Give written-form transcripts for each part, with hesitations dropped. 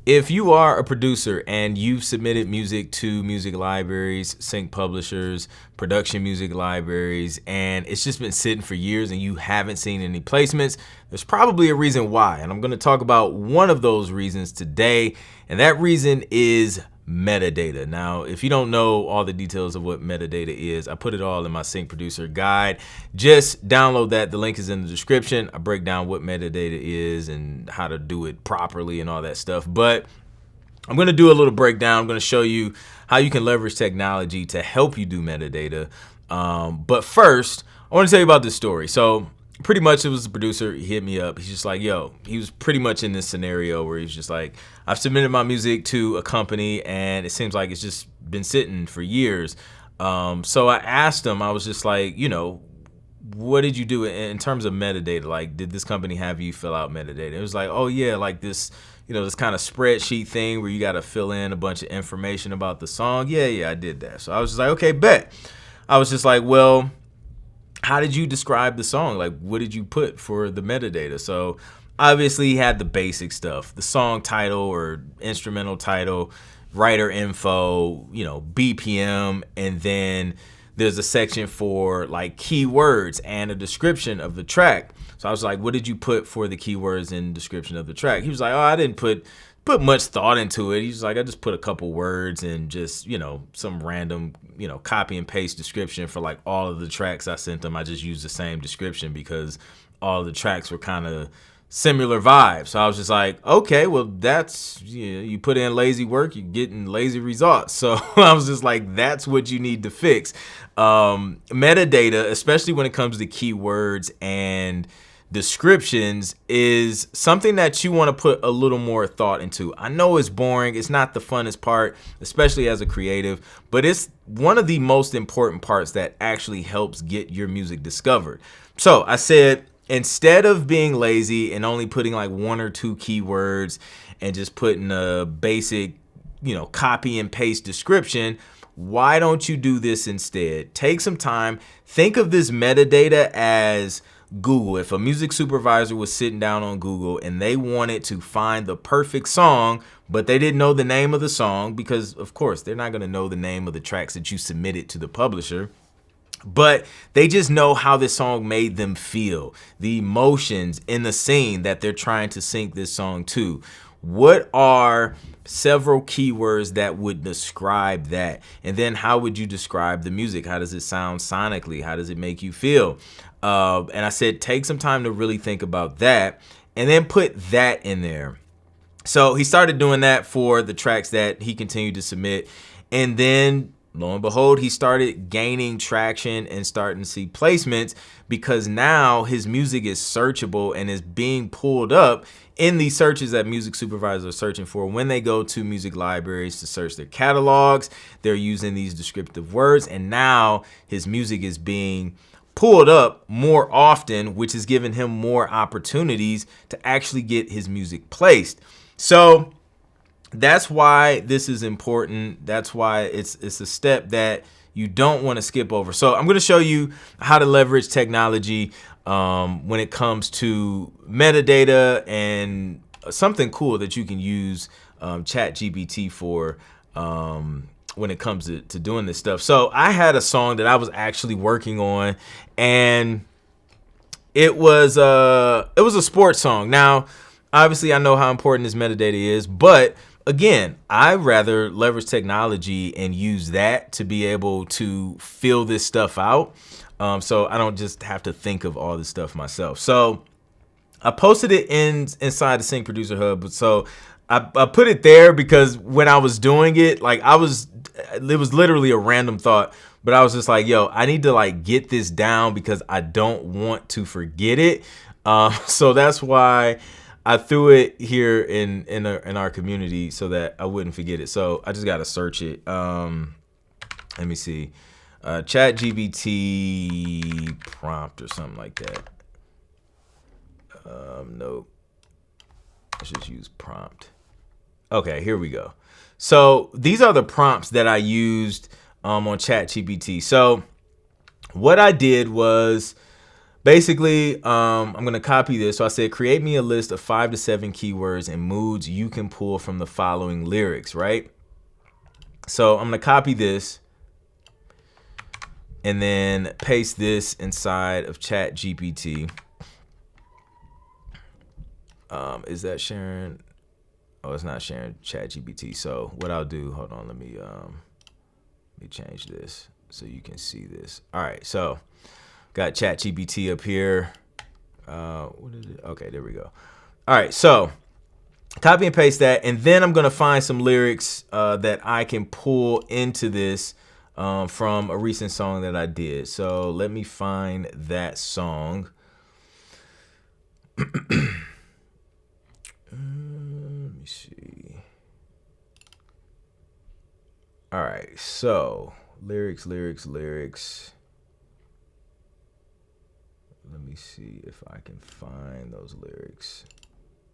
If you are a producer and you've submitted music to music libraries, sync publishers, production music libraries, and it's just been sitting for years and you haven't seen any placements, there's probably a reason why. And I'm going to talk about one of those reasons today. And that reason is metadata. Now, if you don't know all the details of what metadata is, I put it all in my Sync Producer guide. Just download that. The link is in the description. I break down what metadata is and how to do it properly and all that stuff. But I'm going to do a little breakdown. I'm going to show you how you can leverage technology to help you do metadata. But first, I want to tell you about this story. So pretty much it was the producer. He hit me up. He's just like, yo, he was pretty much in this scenario where he's just like, I've submitted my music to a company and it seems like it's just been sitting for years. So I asked him, I was just like, what did you do in terms of metadata? Like, did this company have you fill out metadata? It was like, oh yeah, like this, this kind of spreadsheet thing where you got to fill in a bunch of information about the song. Yeah, I did that. So I was just like, okay, bet. I was just like, well, how did you describe the song? Like, what did you put for the metadata? So obviously he had the basic stuff, the song title or instrumental title, writer info, BPM, and then there's a section for like keywords and a description of the track. So I was like, what did you put for the keywords and description of the track? He was like, oh, I didn't put much thought into it. He's like, I just put a couple words and just, some random, copy and paste description for like all of the tracks I sent them. I just used the same description because all of the tracks were kind of similar vibes. So I was just like, okay, well, that's, you put in lazy work, you're getting lazy results. So I was just like, that's what you need to fix. Metadata, especially when it comes to keywords and descriptions, is something that you want to put a little more thought into. I know it's boring. It's not the funnest part, especially as a creative, but it's one of the most important parts that actually helps get your music discovered. So I said, instead of being lazy and only putting like one or two keywords and just putting a basic, copy and paste description, why don't you do this instead? Take some time. Think of this metadata as Google. If a music supervisor was sitting down on Google and they wanted to find the perfect song, but they didn't know the name of the song, because of course they're not going to know the name of the tracks that you submitted to the publisher, but they just know how this song made them feel, the emotions in the scene that they're trying to sync this song to. What are several keywords that would describe that? And then how would you describe the music? How does it sound sonically? How does it make you feel? And I said, take some time to really think about that and then put that in there. So he started doing that for the tracks that he continued to submit. And then lo and behold, he started gaining traction and starting to see placements because now his music is searchable and is being pulled up in these searches that music supervisors are searching for. When they go to music libraries to search their catalogs, they're using these descriptive words, and now his music is being pulled up more often, which is giving him more opportunities to actually get his music placed. So that's why this is important. That's why it's a step that you don't want to skip over. So I'm going to show you how to leverage technology when it comes to metadata and something cool that you can use ChatGPT for when it comes to doing this stuff. So I had a song that I was actually working on, and it was a sports song. Now, obviously, I know how important this metadata is, but again, I rather leverage technology and use that to be able to fill this stuff out. So I don't just have to think of all this stuff myself. So I posted it inside the Sync Producer Hub. So I put it there because when I was doing it, it was literally a random thought, but I was just like, yo, I need to get this down because I don't want to forget it. So that's why I threw it here in our community so that I wouldn't forget it. So I just got to search it. Let me see. ChatGPT prompt or something like that. Nope. Let's just use prompt. Okay, here we go. So these are the prompts that I used on ChatGPT. So what I did was Basically, I'm going to copy this. So I said, create me a list of 5 to 7 keywords and moods you can pull from the following lyrics, right? So I'm going to copy this and then paste this inside of Chat GPT. Is that sharing? Oh, it's not sharing Chat GPT. So what I'll do, hold on, let me change this so you can see this. All right, so got Chat GPT up here. What is it? Okay, there we go. All right, so copy and paste that, and then I'm gonna find some lyrics that I can pull into this from a recent song that I did. So let me find that song. Let me see. All right, so lyrics. Let me see if I can find those lyrics.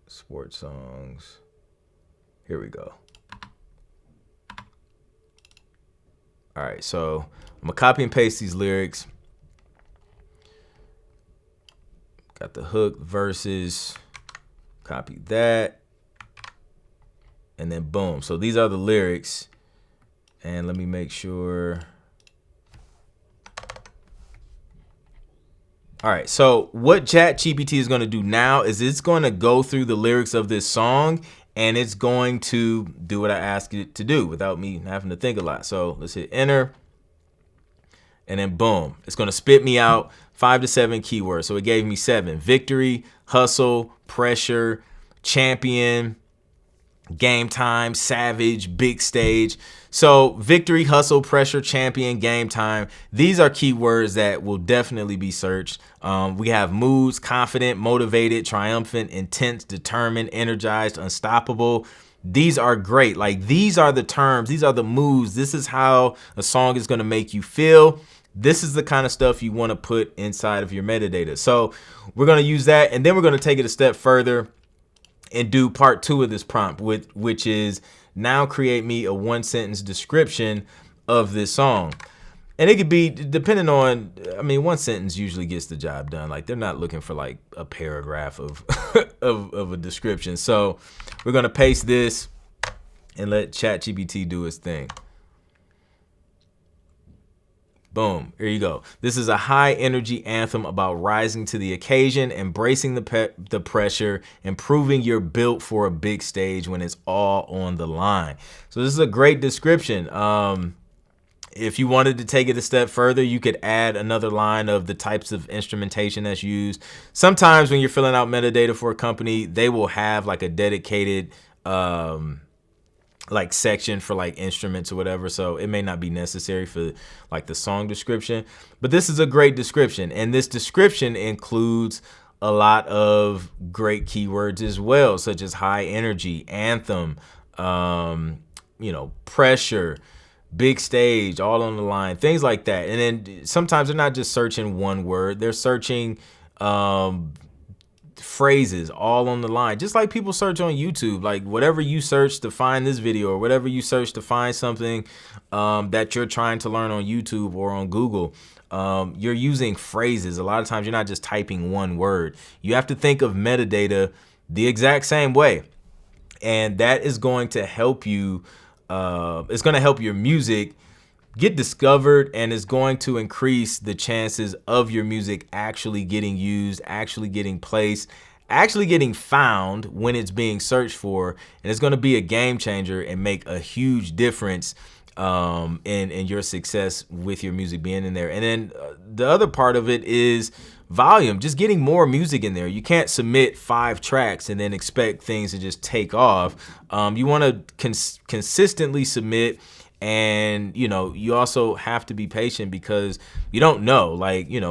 Sports songs. Here we go. All right, so I'm gonna copy and paste these lyrics. Got the hook, verses, copy that, and then boom. So these are the lyrics, and let me make sure. All right, so what ChatGPT is gonna do now is it's gonna go through the lyrics of this song, and it's going to do what I asked it to do without me having to think a lot. So let's hit enter, and then boom, it's gonna spit me out 5 to 7 keywords. So it gave me 7: victory, hustle, pressure, champion, game time, savage, big stage. So victory, hustle, pressure, champion, game time. These are keywords that will definitely be searched. We have moods: confident, motivated, triumphant, intense, determined, energized, unstoppable. These are great. Like, these are the terms, these are the moods. This is how a song is going to make you feel. This is the kind of stuff you want to put inside of your metadata. So we're going to use that, and then we're going to take it a step further and do part 2 of this prompt, which is now create me a 1-sentence description of this song. And it could be, depending on, I mean, 1 sentence usually gets the job done. Like, they're not looking for like a paragraph of of a description. So we're gonna paste this and let ChatGPT do its thing. Boom, here you go. This is a high energy anthem about rising to the occasion, embracing the pressure, and proving you're built for a big stage when it's all on the line. So this is a great description. If you wanted to take it a step further, you could add another line of the types of instrumentation that's used. Sometimes when you're filling out metadata for a company, they will have like a dedicated like section for like instruments or whatever, so it may not be necessary for like the song description, but this is a great description, and this description includes a lot of great keywords as well, such as high energy, anthem, pressure, big stage, all on the line, things like that. And then sometimes they're not just searching one word, they're searching phrases all on the line, just like people search on YouTube. Like, whatever you search to find this video, or whatever you search to find something that you're trying to learn on YouTube or on Google, you're using phrases. A lot of times you're not just typing one word. You have to think of metadata the exact same way, and that is going to help you. It's going to help your music get discovered, and is going to increase the chances of your music actually getting used, actually getting placed, actually getting found when it's being searched for. And it's going to be a game changer and make a huge difference in your success with your music being in there. And then the other part of it is volume, just getting more music in there. You can't submit 5 tracks and then expect things to just take off. You want to consistently submit. And, you also have to be patient, because you don't know,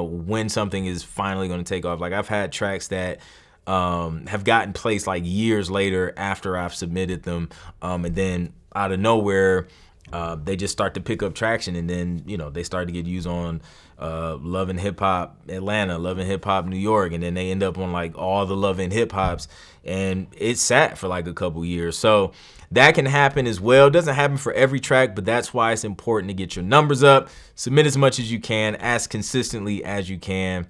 when something is finally going to take off. Like, I've had tracks that have gotten placed like years later after I've submitted them. And then out of nowhere, they just start to pick up traction. And then, they start to get used on Love and Hip Hop Atlanta, Love and Hip Hop New York. And then they end up on like all the Love and Hip Hops. And it sat for like a couple years. So that can happen as well. It doesn't happen for every track, but that's why it's important to get your numbers up, submit as much as you can, as consistently as you can,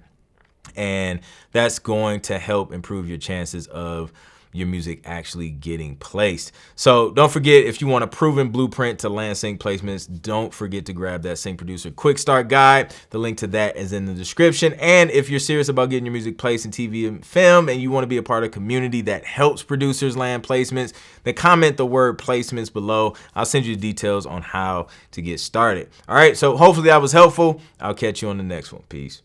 And that's going to help improve your chances of your music actually getting placed. So don't forget, if you want a proven blueprint to land sync placements, don't forget to grab that Sync Producer Quick Start Guide. The link to that is in the description. And if you're serious about getting your music placed in TV and film, and you want to be a part of a community that helps producers land placements, then comment the word placements below. I'll send you the details on how to get started. All right, so hopefully that was helpful. I'll catch you on the next one. Peace.